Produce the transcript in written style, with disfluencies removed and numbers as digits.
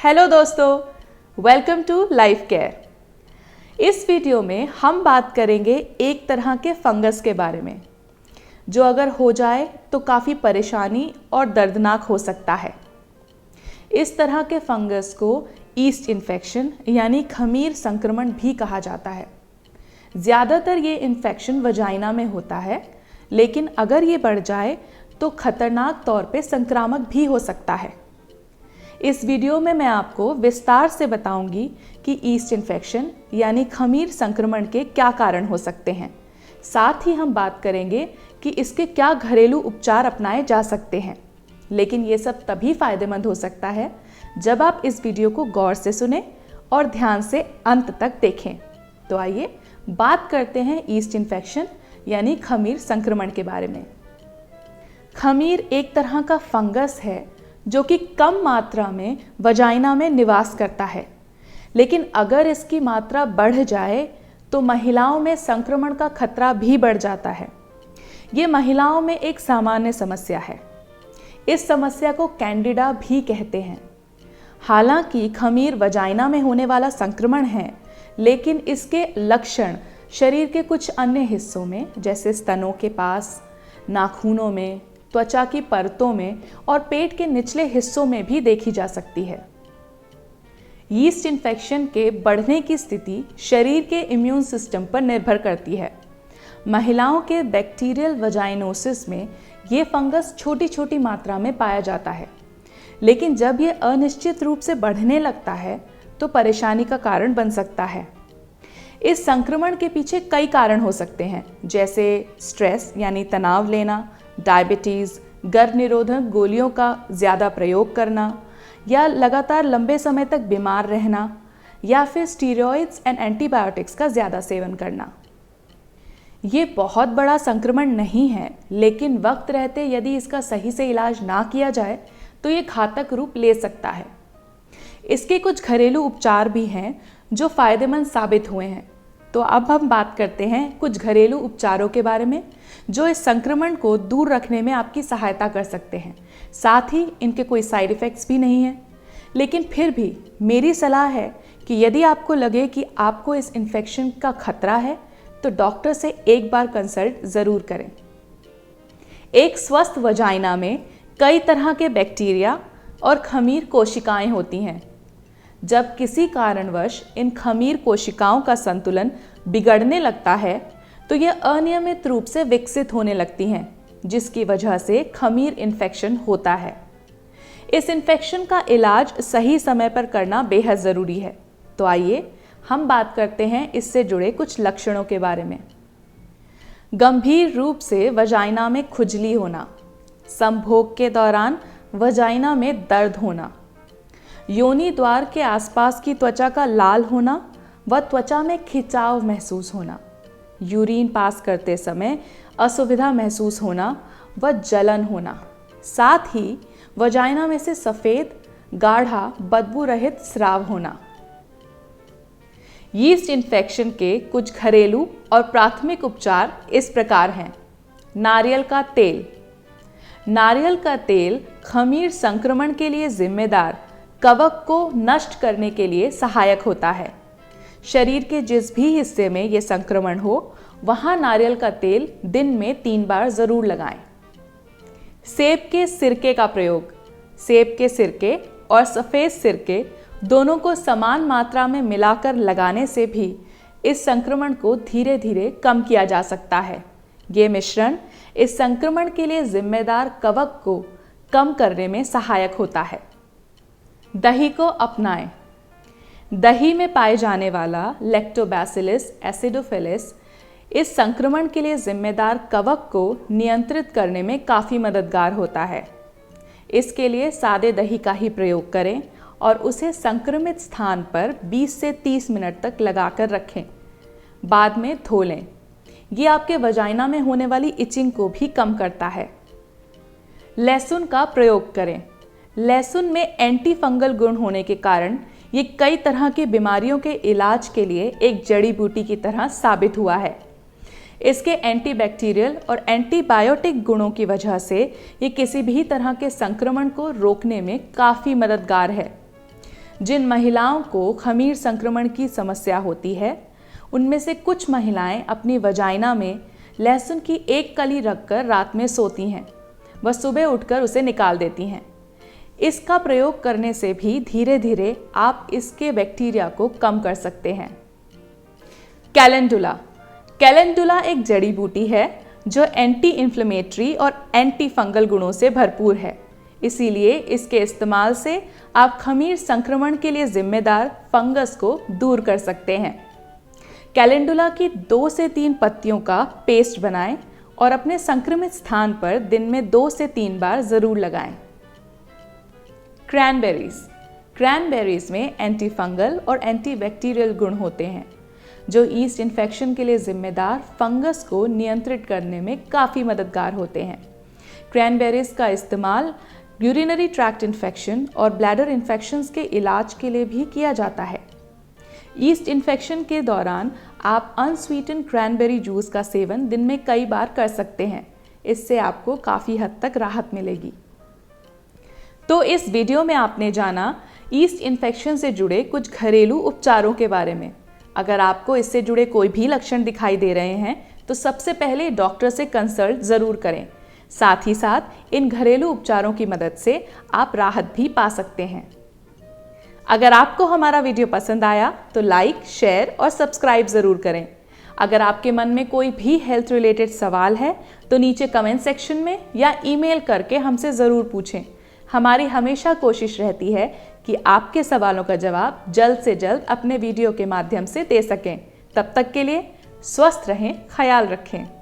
Hello दोस्तों, welcome to life care. इस video में हम बात करेंगे एक तरह के फंगस के बारे में जो अगर हो जाए तो काफ़ी परेशानी और दर्दनाक हो सकता है। इस तरह के फंगस को ईस्ट इन्फेक्शन यानी खमीर संक्रमण भी कहा जाता है। ज़्यादातर ये इन्फेक्शन वजाइना में होता है, लेकिन अगर ये बढ़ जाए तो खतरनाक तौर पे संक्रामक भी हो सकता है। इस वीडियो में मैं आपको विस्तार से बताऊंगी कि ईस्ट इन्फेक्शन यानी खमीर संक्रमण के क्या कारण हो सकते हैं। साथ ही हम बात करेंगे कि इसके क्या घरेलू उपचार अपनाए जा सकते हैं। लेकिन ये सब तभी फायदेमंद हो सकता है जब आप इस वीडियो को गौर से सुने और ध्यान से अंत तक देखें। तो आइए बात करते हैं ईस्ट इन्फेक्शन यानी खमीर संक्रमण के बारे में। खमीर एक तरह का फंगस है जो कि कम मात्रा में वजाइना में निवास करता है, लेकिन अगर इसकी मात्रा बढ़ जाए तो महिलाओं में संक्रमण का खतरा भी बढ़ जाता है। ये महिलाओं में एक सामान्य समस्या है। इस समस्या को कैंडिडा भी कहते हैं। हालांकि खमीर वजाइना में होने वाला संक्रमण है, लेकिन इसके लक्षण शरीर के कुछ अन्य हिस्सों में जैसे स्तनों के पास, नाखूनों में, त्वचा की परतों में और पेट के निचले हिस्सों में भी देखी जा सकती है। यीस्ट इन्फेक्शन के बढ़ने की स्थिति शरीर के इम्यून सिस्टम पर निर्भर करती है। महिलाओं के बैक्टीरियल वजाइनोसिस में ये फंगस छोटी छोटी मात्रा में पाया जाता है, लेकिन जब ये अनिश्चित रूप से बढ़ने लगता है तो परेशानी का कारण बन सकता है। इस संक्रमण के पीछे कई कारण हो सकते हैं, जैसे स्ट्रेस यानी तनाव लेना, डायबिटीज़, गर्भ निरोधक गोलियों का ज़्यादा प्रयोग करना, या लगातार लंबे समय तक बीमार रहना, या फिर स्टीरॉइड्स एंड एंटीबायोटिक्स का ज़्यादा सेवन करना। ये बहुत बड़ा संक्रमण नहीं है, लेकिन वक्त रहते यदि इसका सही से इलाज ना किया जाए तो ये घातक रूप ले सकता है। इसके कुछ घरेलू उपचार भी हैं जो फ़ायदेमंद साबित हुए हैं। तो अब हम बात करते हैं कुछ घरेलू उपचारों के बारे में जो इस संक्रमण को दूर रखने में आपकी सहायता कर सकते हैं। साथ ही इनके कोई साइड इफ़ेक्ट्स भी नहीं हैं, लेकिन फिर भी मेरी सलाह है कि यदि आपको लगे कि आपको इस इन्फेक्शन का खतरा है तो डॉक्टर से एक बार कंसल्ट ज़रूर करें। एक स्वस्थ वजाइना में कई तरह के बैक्टीरिया और खमीर कोशिकाएं होती हैं। जब किसी कारणवश इन खमीर कोशिकाओं का संतुलन बिगड़ने लगता है तो यह अनियमित रूप से विकसित होने लगती हैं, जिसकी वजह से खमीर इन्फेक्शन होता है। इस इन्फेक्शन का इलाज सही समय पर करना बेहद ज़रूरी है। तो आइए हम बात करते हैं इससे जुड़े कुछ लक्षणों के बारे में। गंभीर रूप से वजाइना में खुजली होना, संभोग के दौरान वजाइना में दर्द होना, योनि द्वार के आसपास की त्वचा का लाल होना व त्वचा में खिंचाव महसूस होना, यूरिन पास करते समय असुविधा महसूस होना व जलन होना, साथ ही वजाइना में से सफ़ेद गाढ़ा बदबू रहित स्राव होना। यीस्ट इन्फेक्शन के कुछ घरेलू और प्राथमिक उपचार इस प्रकार हैं। नारियल का तेल। नारियल का तेल खमीर संक्रमण के लिए जिम्मेदार कवक को नष्ट करने के लिए सहायक होता है। शरीर के जिस भी हिस्से में ये संक्रमण हो वहाँ नारियल का तेल दिन में 3 बार ज़रूर लगाएं। सेब के सिरके का प्रयोग। सेब के सिरके और सफ़ेद सिरके दोनों को समान मात्रा में मिलाकर लगाने से भी इस संक्रमण को धीरे धीरे कम किया जा सकता है। ये मिश्रण इस संक्रमण के लिए जिम्मेदार कवक को कम करने में सहायक होता है। दही को अपनाएं। दही में पाए जाने वाला लैक्टोबैसिलस एसिडोफिलिस इस संक्रमण के लिए जिम्मेदार कवक को नियंत्रित करने में काफ़ी मददगार होता है। इसके लिए सादे दही का ही प्रयोग करें और उसे संक्रमित स्थान पर 20 से 30 मिनट तक लगाकर रखें। बाद में धो लें। ये आपके वजाइना में होने वाली इचिंग को भी कम करता है। लहसुन का प्रयोग करें। लहसुन में एंटी फंगल गुण होने के कारण ये कई तरह की बीमारियों के इलाज के लिए एक जड़ी बूटी की तरह साबित हुआ है। इसके एंटीबैक्टीरियल और एंटीबायोटिक गुणों की वजह से ये किसी भी तरह के संक्रमण को रोकने में काफ़ी मददगार है। जिन महिलाओं को खमीर संक्रमण की समस्या होती है, उनमें से कुछ महिलाएं अपनी वजाइना में लहसुन की एक कली रखकर रात में सोती हैं व सुबह उठकर उसे निकाल देती हैं। इसका प्रयोग करने से भी धीरे धीरे आप इसके बैक्टीरिया को कम कर सकते हैं। कैलेंडुला। कैलेंडुला एक जड़ी बूटी है जो एंटी इन्फ्लेमेटरी और एंटी फंगल गुणों से भरपूर है। इसीलिए इसके इस्तेमाल से आप खमीर संक्रमण के लिए जिम्मेदार फंगस को दूर कर सकते हैं। कैलेंडुला की 2 से 3 पत्तियों का पेस्ट बनाएं और अपने संक्रमित स्थान पर दिन में 2 से 3 बार जरूर लगाएं। क्रैनबेरीज। क्रैनबेरीज में एंटी फंगल और एंटी बैक्टीरियल गुण होते हैं जो ईस्ट इन्फेक्शन के लिए जिम्मेदार फंगस को नियंत्रित करने में काफ़ी मददगार होते हैं। क्रैनबेरीज का इस्तेमाल यूरिनरी ट्रैक्ट इन्फेक्शन और ब्लैडर इन्फेक्शंस के इलाज के लिए भी किया जाता है। ईस्ट इन्फेक्शन के दौरान आप अनस्वीटेंड क्रैनबेरी जूस का सेवन दिन में कई बार कर सकते हैं। इससे आपको काफ़ी हद तक राहत मिलेगी। तो इस वीडियो में आपने जाना ईस्ट इन्फेक्शन से जुड़े कुछ घरेलू उपचारों के बारे में। अगर आपको इससे जुड़े कोई भी लक्षण दिखाई दे रहे हैं तो सबसे पहले डॉक्टर से कंसल्ट ज़रूर करें। साथ ही साथ इन घरेलू उपचारों की मदद से आप राहत भी पा सकते हैं। अगर आपको हमारा वीडियो पसंद आया तो लाइक, शेयर और सब्सक्राइब ज़रूर करें। अगर आपके मन में कोई भी हेल्थ रिलेटेड सवाल है तो नीचे कमेंट सेक्शन में या ईमेल करके हमसे ज़रूर पूछें। हमारी हमेशा कोशिश रहती है कि आपके सवालों का जवाब जल्द से जल्द अपने वीडियो के माध्यम से दे सकें। तब तक के लिए स्वस्थ रहें, ख्याल रखें।